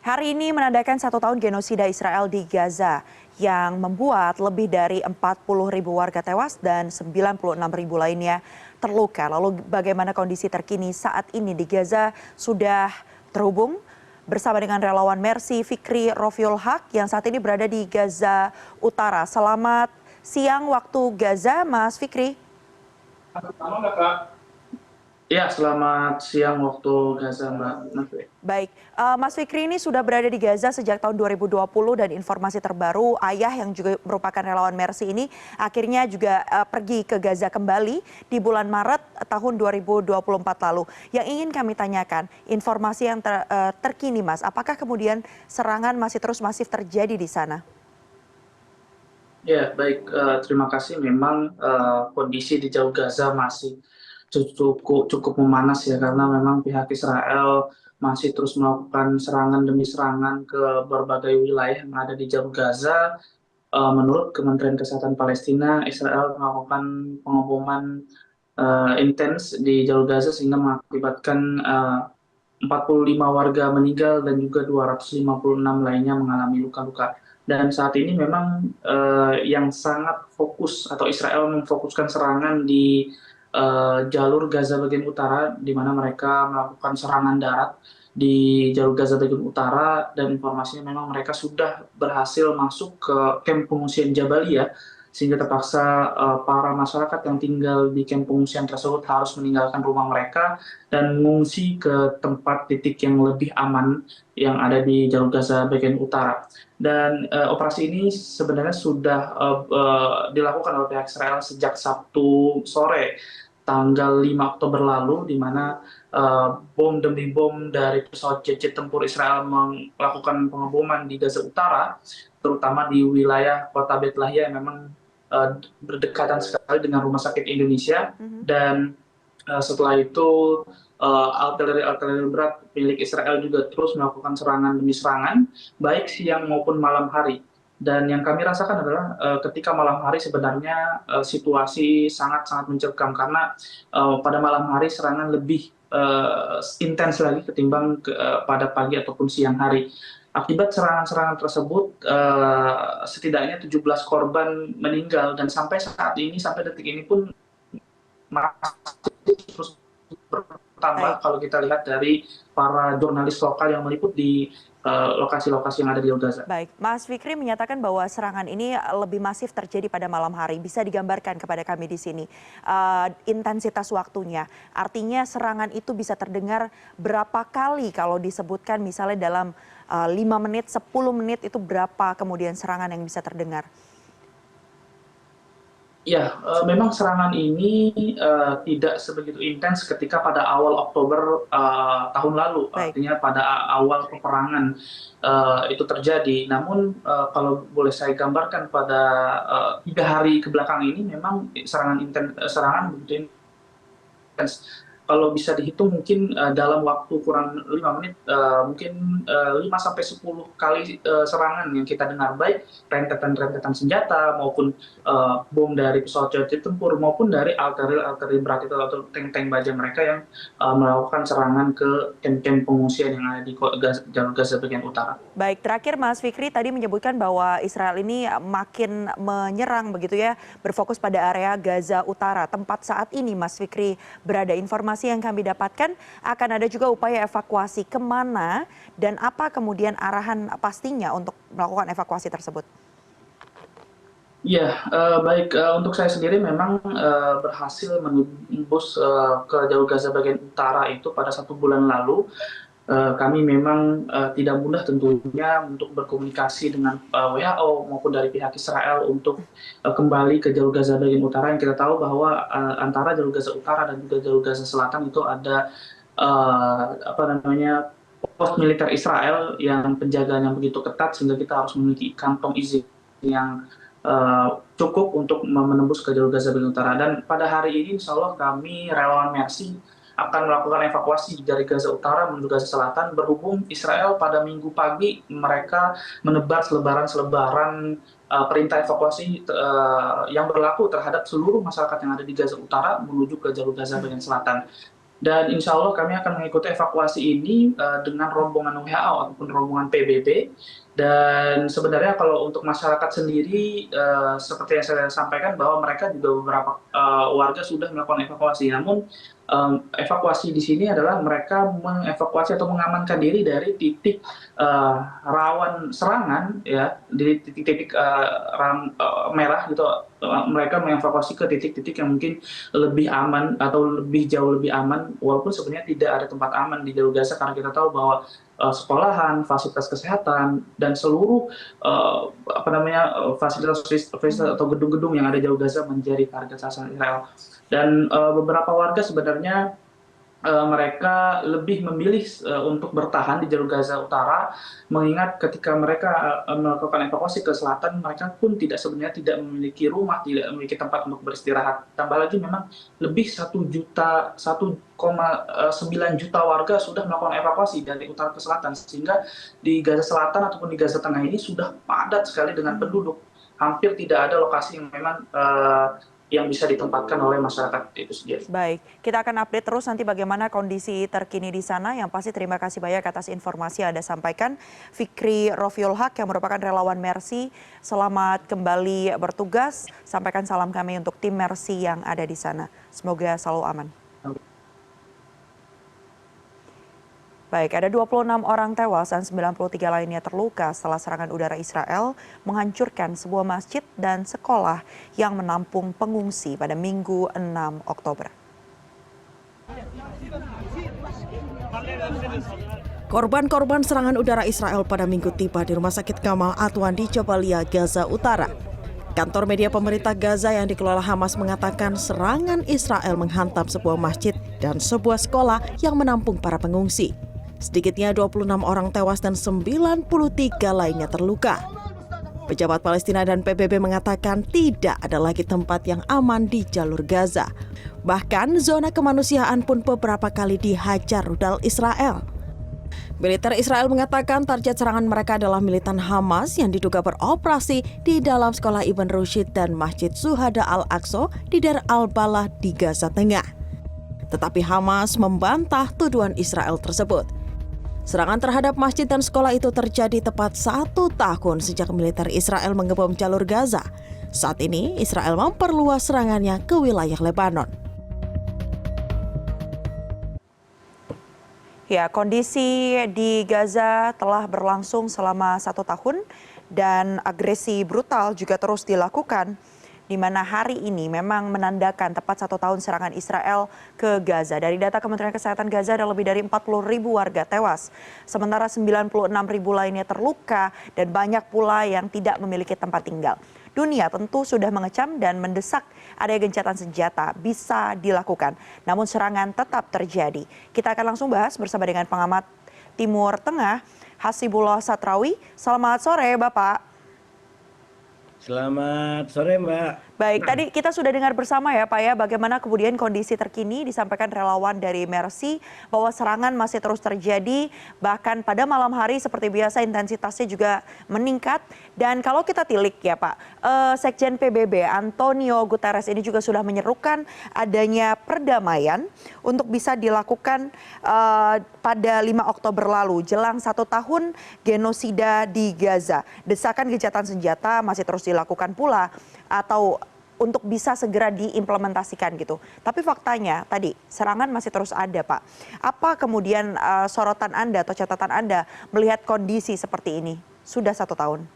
Hari ini menandakan 1 tahun genosida Israel di Gaza yang membuat lebih dari 40.000 warga tewas dan 96.000 lainnya terluka. Lalu bagaimana kondisi terkini saat ini di Gaza? Sudah terhubung bersama dengan relawan Mercy Fikri Rofiul Haq yang saat ini berada di Gaza Utara. Selamat siang waktu Gaza, Mas Fikri. Ya, selamat siang waktu Gaza, Mbak Nafri. Baik, Mas Fikri ini sudah berada di Gaza sejak tahun 2020 dan informasi terbaru ayah yang juga merupakan relawan Mercy ini akhirnya juga pergi ke Gaza kembali di bulan Maret tahun 2024 lalu. Yang ingin kami tanyakan, informasi yang terkini Mas, apakah kemudian serangan masih terus masif terjadi di sana? Ya, baik. Terima kasih. Memang kondisi di Jalur Gaza masih cukup memanas ya, karena memang pihak Israel masih terus melakukan serangan demi serangan ke berbagai wilayah yang ada di Jalur Gaza. Menurut Kementerian Kesehatan Palestina, Israel melakukan pengeboman intens di Jalur Gaza sehingga mengakibatkan 45 warga meninggal dan juga 256 lainnya mengalami luka-luka. Dan saat ini memang yang sangat fokus atau Israel memfokuskan serangan di jalur Gaza bagian utara, di mana mereka melakukan serangan darat di jalur Gaza bagian utara, dan informasinya memang mereka sudah berhasil masuk ke kamp pengungsian Jabalia, sehingga terpaksa para masyarakat yang tinggal di kamp pengungsian tersebut harus meninggalkan rumah mereka dan mengungsi ke tempat titik yang lebih aman yang ada di jalur Gaza bagian utara. Dan operasi ini sebenarnya sudah dilakukan oleh pihak Israel sejak Sabtu sore, tanggal 5 Oktober lalu, di mana bom demi bom dari pesawat jet tempur Israel melakukan pengeboman di Gaza Utara, terutama di wilayah kota Beit Lahia yang memang berdekatan sekali dengan Rumah Sakit Indonesia. Dan setelah itu artileri berat milik Israel juga terus melakukan serangan demi serangan, baik siang maupun malam hari. Dan yang kami rasakan adalah ketika malam hari sebenarnya situasi sangat-sangat mencekam, karena pada malam hari serangan lebih intens lagi ketimbang pada pagi ataupun siang hari. Akibat serangan-serangan tersebut, setidaknya 17 korban meninggal, dan sampai saat ini, sampai detik ini pun masih terus Baik. bertambah kalau kita lihat dari para jurnalis lokal yang meliput di lokasi-lokasi yang ada di Gaza. Baik, Mas Fikri menyatakan bahwa serangan ini lebih masif terjadi pada malam hari. Bisa digambarkan kepada kami di sini intensitas waktunya. Artinya serangan itu bisa terdengar berapa kali kalau disebutkan misalnya dalam 5 menit, 10 menit itu berapa kemudian serangan yang bisa terdengar? Ya, memang serangan ini tidak sebegitu intens ketika pada awal Oktober tahun lalu, Baik. artinya pada awal peperangan itu terjadi. Namun kalau boleh saya gambarkan pada 3 hari kebelakang ini, memang serangan begitu intens. Kalau bisa dihitung mungkin dalam waktu kurang 5 menit, mungkin 5 sampai 10 kali serangan yang kita dengar, baik rentetan-rentetan senjata maupun bom dari pesawat jet tempur maupun dari artileri berat itu atau tank-tank baja mereka yang melakukan serangan ke kamp-kamp pengungsian yang ada di jalur Gaza bagian utara. Baik, terakhir Mas Fikri tadi menyebutkan bahwa Israel ini makin menyerang begitu ya, berfokus pada area Gaza Utara. Tempat saat ini Mas Fikri berada, informasi yang kami dapatkan akan ada juga upaya evakuasi kemana dan apa kemudian arahan pastinya untuk melakukan evakuasi tersebut? Ya, baik. Untuk saya sendiri memang berhasil menembus ke jalur Gaza bagian utara itu pada 1 bulan lalu. Kami memang tidak mudah tentunya untuk berkomunikasi dengan WHO maupun dari pihak Israel untuk kembali ke jalur Gaza bagian utara, yang kita tahu bahwa antara jalur Gaza utara dan juga jalur Gaza selatan itu ada apa namanya, pos militer Israel yang penjagaannya begitu ketat, sehingga kita harus memiliki kantong izin yang cukup untuk menembus ke jalur Gaza bagian utara. Dan pada hari ini insya Allah kami relawan Mercy akan melakukan evakuasi dari Gaza Utara menuju Gaza Selatan, berhubung Israel pada Minggu pagi mereka menebar selebaran perintah evakuasi yang berlaku terhadap seluruh masyarakat yang ada di Gaza Utara menuju ke jalur Gaza bagian selatan. Dan insya Allah kami akan mengikuti evakuasi ini dengan rombongan WHO ataupun rombongan PBB. Dan sebenarnya kalau untuk masyarakat sendiri, seperti yang saya sampaikan bahwa mereka juga beberapa warga sudah melakukan evakuasi. Namun evakuasi di sini adalah mereka mengevakuasi atau mengamankan diri dari titik rawan serangan, ya, di titik-titik merah gitu. Mereka mengevakuasi ke titik-titik yang mungkin lebih aman atau jauh lebih aman, walaupun sebenarnya tidak ada tempat aman di jalur Gaza karena kita tahu bahwa sekolahan, fasilitas kesehatan, dan seluruh fasilitas atau gedung-gedung yang ada di jalur Gaza menjadi target sasaran Israel. Dan beberapa warga sebenarnya mereka lebih memilih untuk bertahan di jalur Gaza Utara, mengingat ketika mereka melakukan evakuasi ke selatan, mereka pun sebenarnya tidak memiliki rumah, tidak memiliki tempat untuk beristirahat. Tambah lagi memang lebih 1,9 juta warga sudah melakukan evakuasi dari utara ke selatan, sehingga di Gaza Selatan ataupun di Gaza Tengah ini sudah padat sekali dengan penduduk. Hampir tidak ada lokasi yang memang yang bisa ditempatkan oleh masyarakat itu sendiri. Baik, kita akan update terus nanti bagaimana kondisi terkini di sana. Yang pasti terima kasih banyak atas informasi yang Anda sampaikan. Fikri Rofiul Haq yang merupakan relawan Mercy, selamat kembali bertugas. Sampaikan salam kami untuk tim Mercy yang ada di sana. Semoga selalu aman. Baik, ada 26 orang tewas dan 93 lainnya terluka setelah serangan udara Israel menghancurkan sebuah masjid dan sekolah yang menampung pengungsi pada Minggu 6 Oktober. Korban-korban serangan udara Israel pada Minggu tiba di Rumah Sakit Gamal Atwan di Jabalia, Gaza Utara. Kantor media pemerintah Gaza yang dikelola Hamas mengatakan serangan Israel menghantam sebuah masjid dan sebuah sekolah yang menampung para pengungsi. Sedikitnya 26 orang tewas dan 93 lainnya terluka. Pejabat Palestina dan PBB mengatakan tidak ada lagi tempat yang aman di jalur Gaza. Bahkan zona kemanusiaan pun beberapa kali dihajar rudal Israel. Militer Israel mengatakan target serangan mereka adalah militan Hamas yang diduga beroperasi di dalam sekolah Ibn Rushd dan Masjid Syuhada Al-Aqsa di Deir al-Balah di Gaza Tengah. Tetapi Hamas membantah tuduhan Israel tersebut. Serangan terhadap masjid dan sekolah itu terjadi tepat 1 tahun sejak militer Israel mengebom jalur Gaza. Saat ini, Israel memperluas serangannya ke wilayah Lebanon. Ya, kondisi di Gaza telah berlangsung selama 1 tahun dan agresi brutal juga terus dilakukan, di mana hari ini memang menandakan tepat 1 tahun serangan Israel ke Gaza. Dari data Kementerian Kesehatan Gaza ada lebih dari 40.000 warga tewas, sementara 96.000 lainnya terluka dan banyak pula yang tidak memiliki tempat tinggal. Dunia tentu sudah mengecam dan mendesak adanya gencatan senjata bisa dilakukan, namun serangan tetap terjadi. Kita akan langsung bahas bersama dengan pengamat Timur Tengah, Hasibullah Satrawi. Selamat sore, Bapak. Selamat sore, Mbak. Baik, tadi kita sudah dengar bersama ya Pak ya, bagaimana kemudian kondisi terkini disampaikan relawan dari Mercy bahwa serangan masih terus terjadi, bahkan pada malam hari seperti biasa intensitasnya juga meningkat. Dan kalau kita tilik ya Pak, Sekjen PBB Antonio Guterres ini juga sudah menyerukan adanya perdamaian untuk bisa dilakukan pada 5 Oktober lalu, jelang 1 tahun genosida di Gaza. Desakan gencatan senjata masih terus dilakukan pula, atau untuk bisa segera diimplementasikan gitu. Tapi faktanya tadi serangan masih terus ada Pak. Apa kemudian sorotan Anda atau catatan Anda melihat kondisi seperti ini sudah 1 tahun?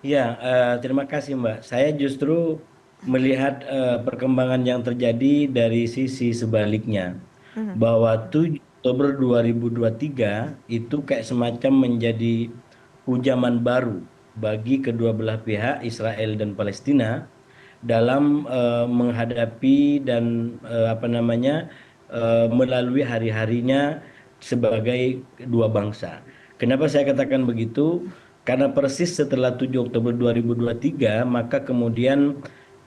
Ya, terima kasih Mbak. Saya justru melihat perkembangan yang terjadi dari sisi sebaliknya. Bahwa 7 Oktober 2023 itu kayak semacam menjadi ujaman baru bagi kedua belah pihak Israel dan Palestina dalam menghadapi dan melalui hari-harinya sebagai dua bangsa. Kenapa saya katakan begitu? Karena persis setelah 7 Oktober 2023 maka kemudian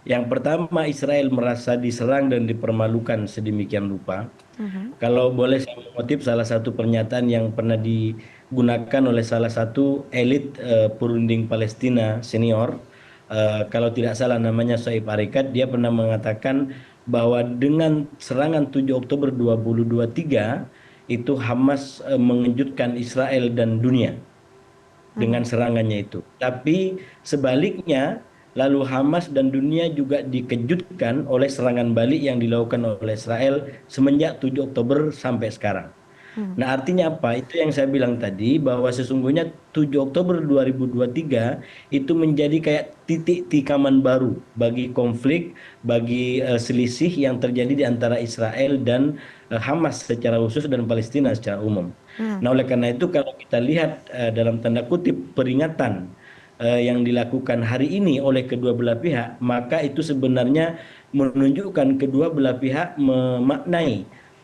yang pertama Israel merasa diserang dan dipermalukan sedemikian rupa. Kalau boleh saya mengutip salah satu pernyataan yang pernah digunakan oleh salah satu elit perunding Palestina senior, kalau tidak salah namanya Sohaib Arikat, dia pernah mengatakan bahwa dengan serangan 7 Oktober 2023 itu Hamas mengejutkan Israel dan dunia dengan serangannya itu. Tapi sebaliknya, lalu Hamas dan dunia juga dikejutkan oleh serangan balik yang dilakukan oleh Israel semenjak 7 Oktober sampai sekarang. Nah, artinya apa? Itu yang saya bilang tadi, bahwa sesungguhnya 7 Oktober 2023 itu menjadi kayak titik tikaman baru bagi konflik, bagi selisih yang terjadi di antara Israel dan Hamas secara khusus dan Palestina secara umum. Nah, oleh karena itu kalau kita lihat dalam tanda kutip peringatan yang dilakukan hari ini oleh kedua belah pihak, maka itu sebenarnya menunjukkan kedua belah pihak memaknai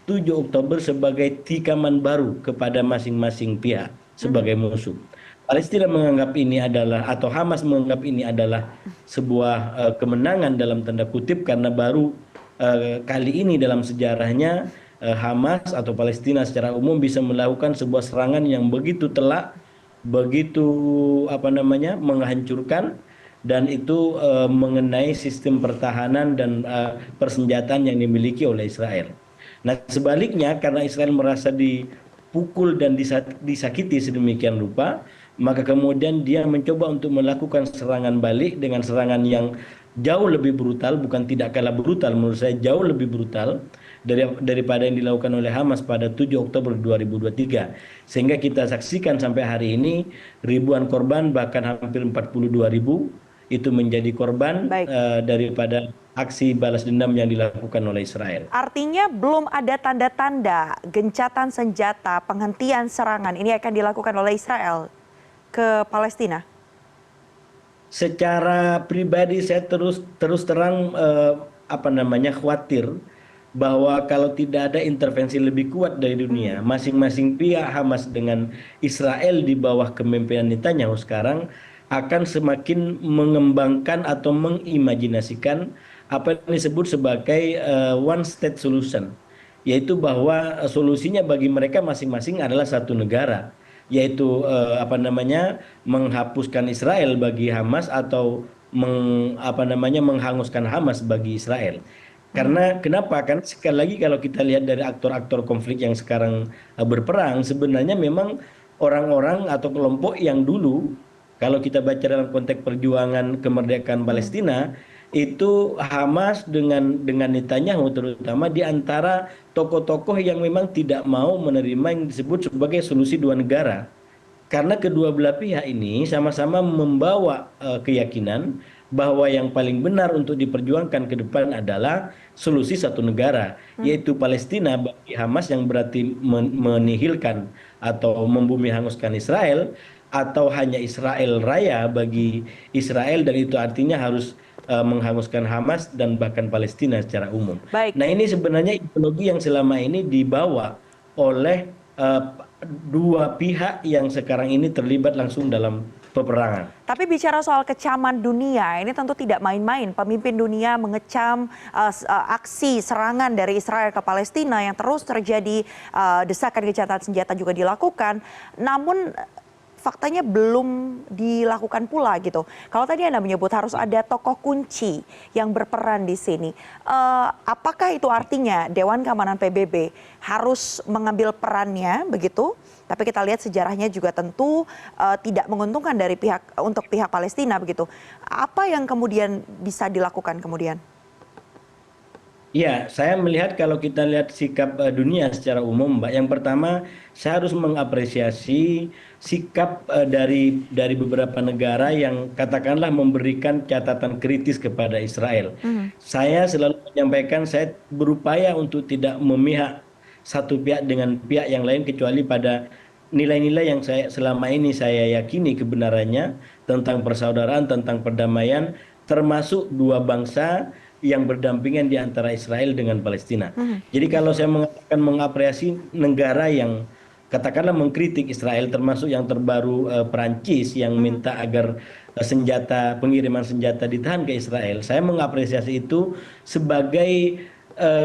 7 Oktober sebagai tikaman baru kepada masing-masing pihak sebagai musuh. Palestina menganggap ini adalah, atau Hamas menganggap ini adalah sebuah kemenangan dalam tanda kutip, karena baru kali ini dalam sejarahnya Hamas atau Palestina secara umum bisa melakukan sebuah serangan yang begitu telak, begitu menghancurkan, dan itu mengenai sistem pertahanan dan persenjataan yang dimiliki oleh Israel. Nah, sebaliknya karena Israel merasa dipukul dan disakiti sedemikian rupa, maka kemudian dia mencoba untuk melakukan serangan balik dengan serangan yang jauh lebih brutal, bukan tidak kalah brutal, menurut saya jauh lebih brutal daripada yang dilakukan oleh Hamas pada 7 Oktober 2023. Sehingga kita saksikan sampai hari ini ribuan korban, bahkan hampir 42.000 itu menjadi korban daripada aksi balas dendam yang dilakukan oleh Israel. Artinya belum ada tanda-tanda gencatan senjata, penghentian serangan ini akan dilakukan oleh Israel ke Palestina? Secara pribadi saya terus terang khawatir bahwa kalau tidak ada intervensi lebih kuat dari dunia, masing-masing pihak Hamas dengan Israel di bawah kepemimpinan Netanyahu sekarang akan semakin mengembangkan atau mengimajinasikan apa yang disebut sebagai one state solution, yaitu bahwa solusinya bagi mereka masing-masing adalah satu negara, yaitu menghapuskan Israel bagi Hamas atau menghanguskan Hamas bagi Israel. Karena kenapa? Karena sekali lagi kalau kita lihat dari aktor-aktor konflik yang sekarang berperang, sebenarnya memang orang-orang atau kelompok yang dulu, kalau kita baca dalam konteks perjuangan kemerdekaan Palestina, itu Hamas dengan Netanyahu terutama di antara tokoh-tokoh yang memang tidak mau menerima yang disebut sebagai solusi dua negara. Karena kedua belah pihak ini sama-sama membawa keyakinan bahwa yang paling benar untuk diperjuangkan ke depan adalah solusi satu negara, yaitu Palestina bagi Hamas yang berarti menihilkan atau membumi hanguskan Israel, atau hanya Israel raya bagi Israel, dan itu artinya harus menghanguskan Hamas dan bahkan Palestina secara umum. Baik. Nah, ini sebenarnya ideologi yang selama ini dibawa oleh dua pihak yang sekarang ini terlibat langsung dalam peperangan. Tapi bicara soal kecaman dunia, ini tentu tidak main-main. Pemimpin dunia mengecam aksi serangan dari Israel ke Palestina yang terus terjadi, desakan gencatan senjata juga dilakukan. Namun faktanya belum dilakukan pula gitu. Kalau tadi Anda menyebut harus ada tokoh kunci yang berperan di sini. Apakah itu artinya Dewan Keamanan PBB harus mengambil perannya begitu? Tapi kita lihat sejarahnya juga tentu tidak menguntungkan dari untuk pihak Palestina begitu. Apa yang kemudian bisa dilakukan kemudian? Ya, saya melihat kalau kita lihat sikap dunia secara umum, Mbak. Yang pertama, saya harus mengapresiasi sikap dari beberapa negara yang katakanlah memberikan catatan kritis kepada Israel. Saya selalu menyampaikan, saya berupaya untuk tidak memihak satu pihak dengan pihak yang lain, kecuali pada nilai-nilai yang selama ini saya yakini kebenarannya tentang persaudaraan, tentang perdamaian, termasuk dua bangsa yang berdampingan di antara Israel dengan Palestina. Jadi kalau saya mengatakan mengapresiasi negara yang katakanlah mengkritik Israel, termasuk yang terbaru Perancis yang minta agar pengiriman senjata ditahan ke Israel, saya mengapresiasi itu sebagai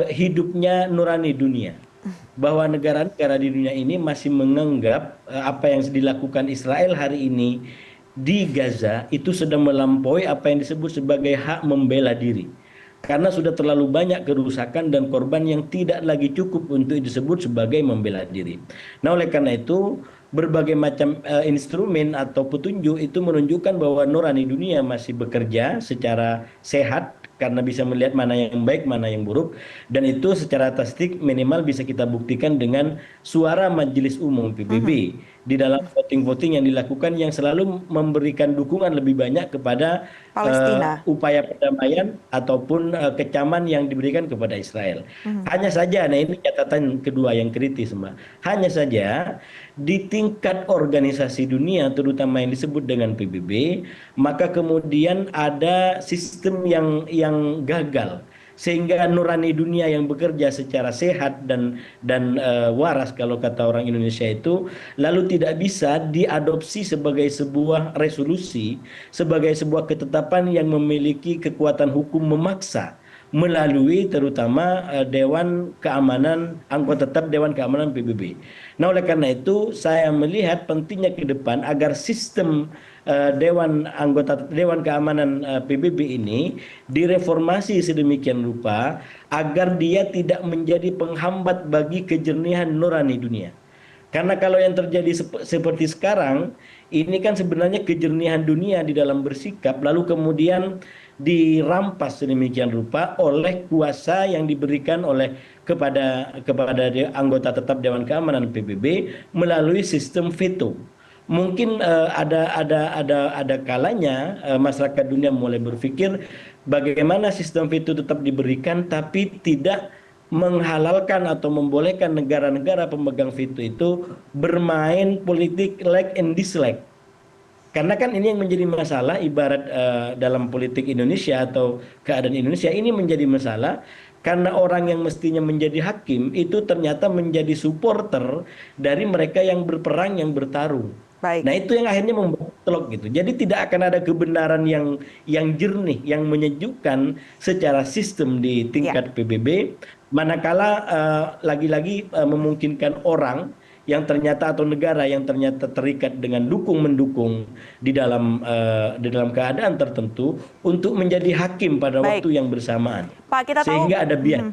hidupnya nurani dunia. Bahwa negara-negara di dunia ini masih menganggap apa yang dilakukan Israel hari ini di Gaza itu sedang melampaui apa yang disebut sebagai hak membela diri. karena sudah terlalu banyak kerusakan dan korban yang tidak lagi cukup untuk disebut sebagai membela diri. Nah, oleh karena itu berbagai macam instrumen atau petunjuk itu menunjukkan bahwa nurani dunia masih bekerja secara sehat karena bisa melihat mana yang baik, mana yang buruk, dan itu secara statistik minimal bisa kita buktikan dengan suara Majelis Umum PBB di dalam voting-voting yang dilakukan yang selalu memberikan dukungan lebih banyak kepada Palestina. upaya perdamaian ataupun kecaman yang diberikan kepada Israel. Hanya saja, nah ini catatan kedua yang kritis, Mbak. Hanya saja di tingkat organisasi dunia, terutama yang disebut dengan PBB, maka kemudian ada sistem yang gagal. Sehingga nurani dunia yang bekerja secara sehat dan waras kalau kata orang Indonesia itu lalu tidak bisa diadopsi sebagai sebuah resolusi, sebagai sebuah ketetapan yang memiliki kekuatan hukum memaksa melalui terutama Dewan Keamanan, anggota tetap Dewan Keamanan PBB. Nah, oleh karena itu saya melihat pentingnya ke depan agar sistem Dewan Keamanan PBB ini direformasi sedemikian rupa agar dia tidak menjadi penghambat bagi kejernihan nurani dunia. Karena kalau yang terjadi seperti sekarang, ini kan sebenarnya kejernihan dunia di dalam bersikap, lalu kemudian dirampas sedemikian rupa oleh kuasa yang diberikan kepada anggota tetap Dewan Keamanan PBB melalui sistem veto. Mungkin ada kalanya masyarakat dunia mulai berpikir bagaimana sistem veto tetap diberikan tapi tidak menghalalkan atau membolehkan negara-negara pemegang veto itu bermain politik like and dislike. Karena kan ini yang menjadi masalah ibarat dalam politik Indonesia atau keadaan Indonesia ini menjadi masalah karena orang yang mestinya menjadi hakim itu ternyata menjadi supporter dari mereka yang berperang, yang bertarung. Baik. Nah, itu yang akhirnya membuat telok gitu. Jadi tidak akan ada kebenaran yang jernih, yang menyejukkan secara sistem di tingkat PBB, manakala lagi-lagi memungkinkan orang yang ternyata atau negara yang ternyata terikat dengan dukung-mendukung di dalam keadaan tertentu untuk menjadi hakim pada waktu yang bersamaan. Pak, kita tahu, sehingga ada bias.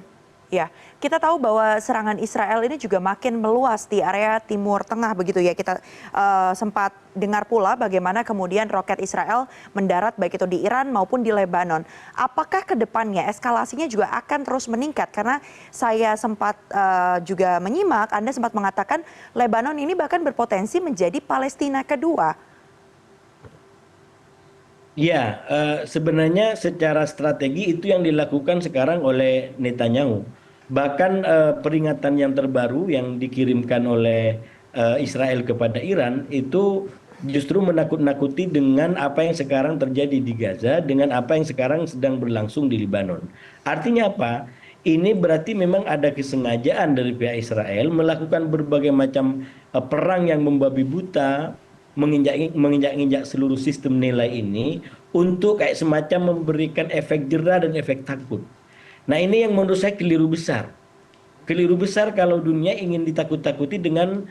Ya, kita tahu bahwa serangan Israel ini juga makin meluas di area Timur Tengah begitu ya. Kita sempat dengar pula bagaimana kemudian roket Israel mendarat baik itu di Iran maupun di Lebanon. Apakah ke depannya eskalasinya juga akan terus meningkat? Karena saya sempat juga menyimak, Anda sempat mengatakan Lebanon ini bahkan berpotensi menjadi Palestina kedua. Ya, sebenarnya secara strategi itu yang dilakukan sekarang oleh Netanyahu. Bahkan peringatan yang terbaru yang dikirimkan oleh Israel kepada Iran itu justru menakut-nakuti dengan apa yang sekarang terjadi di Gaza, dengan apa yang sekarang sedang berlangsung di Lebanon. Artinya apa? Ini berarti memang ada kesengajaan dari pihak Israel melakukan berbagai macam perang yang membabi buta, menginjak-injak seluruh sistem nilai ini untuk kayak semacam memberikan efek jera dan efek takut. Nah, ini yang menurut saya keliru besar. Keliru besar kalau dunia ingin ditakut-takuti dengan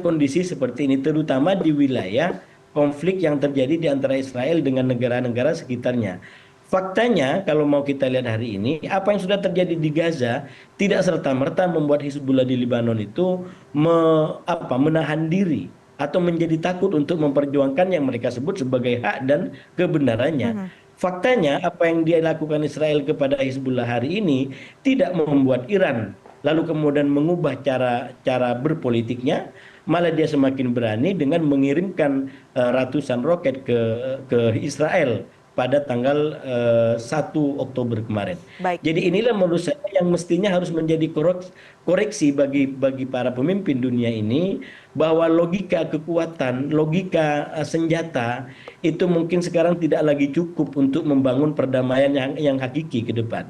kondisi seperti ini, terutama di wilayah konflik yang terjadi di antara Israel dengan negara-negara sekitarnya. Faktanya kalau mau kita lihat hari ini, apa yang sudah terjadi di Gaza tidak serta-merta membuat Hizbullah di Lebanon itu menahan diri atau menjadi takut untuk memperjuangkan yang mereka sebut sebagai hak dan kebenarannya. Faktanya apa yang dilakukan Israel kepada Hizbullah hari ini tidak membuat Iran lalu kemudian mengubah cara berpolitiknya, malah dia semakin berani dengan mengirimkan ratusan roket ke Israel pada tanggal 1 Oktober kemarin. Baik. Jadi inilah menurut saya yang mestinya harus menjadi koreksi bagi para pemimpin dunia ini, bahwa logika kekuatan, logika senjata itu mungkin sekarang tidak lagi cukup untuk membangun perdamaian yang hakiki ke depan.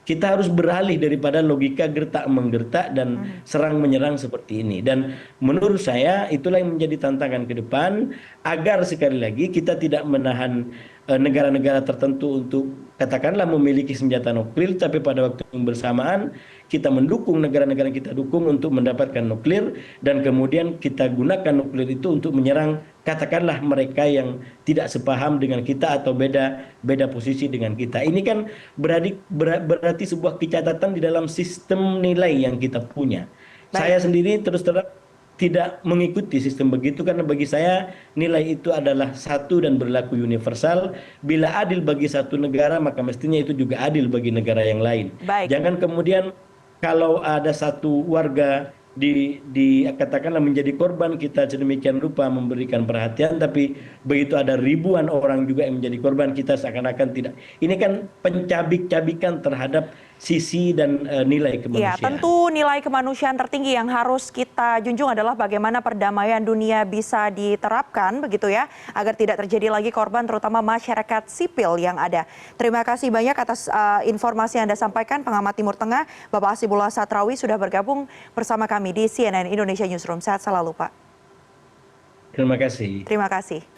Kita harus beralih daripada logika gertak-menggertak dan serang-menyerang seperti ini. Dan menurut saya itulah yang menjadi tantangan ke depan, agar sekali lagi kita tidak menahan negara-negara tertentu untuk katakanlah memiliki senjata nuklir, tapi pada waktu yang bersamaan kita mendukung negara-negara yang kita dukung untuk mendapatkan nuklir, dan kemudian kita gunakan nuklir itu untuk menyerang katakanlah mereka yang tidak sepaham dengan kita atau beda posisi dengan kita. Ini kan berarti sebuah kecacatan di dalam sistem nilai yang kita punya. Saya sendiri terus terang tidak mengikuti sistem begitu karena bagi saya nilai itu adalah satu dan berlaku universal. Bila adil bagi satu negara maka mestinya itu juga adil bagi negara yang lain. Jangan kemudian kalau ada satu warga katakanlah menjadi korban, kita sedemikian rupa memberikan perhatian, tapi begitu ada ribuan orang juga yang menjadi korban, kita seakan-akan tidak. Ini kan pencabik-cabikan terhadap sisi dan nilai kemanusiaan. Ya, tentu nilai kemanusiaan tertinggi yang harus kita junjung adalah bagaimana perdamaian dunia bisa diterapkan begitu ya, agar tidak terjadi lagi korban terutama masyarakat sipil yang ada. Terima kasih banyak atas informasi yang Anda sampaikan, pengamat Timur Tengah Bapak Hasibullah Satrawi sudah bergabung bersama kami di CNN Indonesia Newsroom. Sehat selalu Pak. Terima kasih. Terima kasih.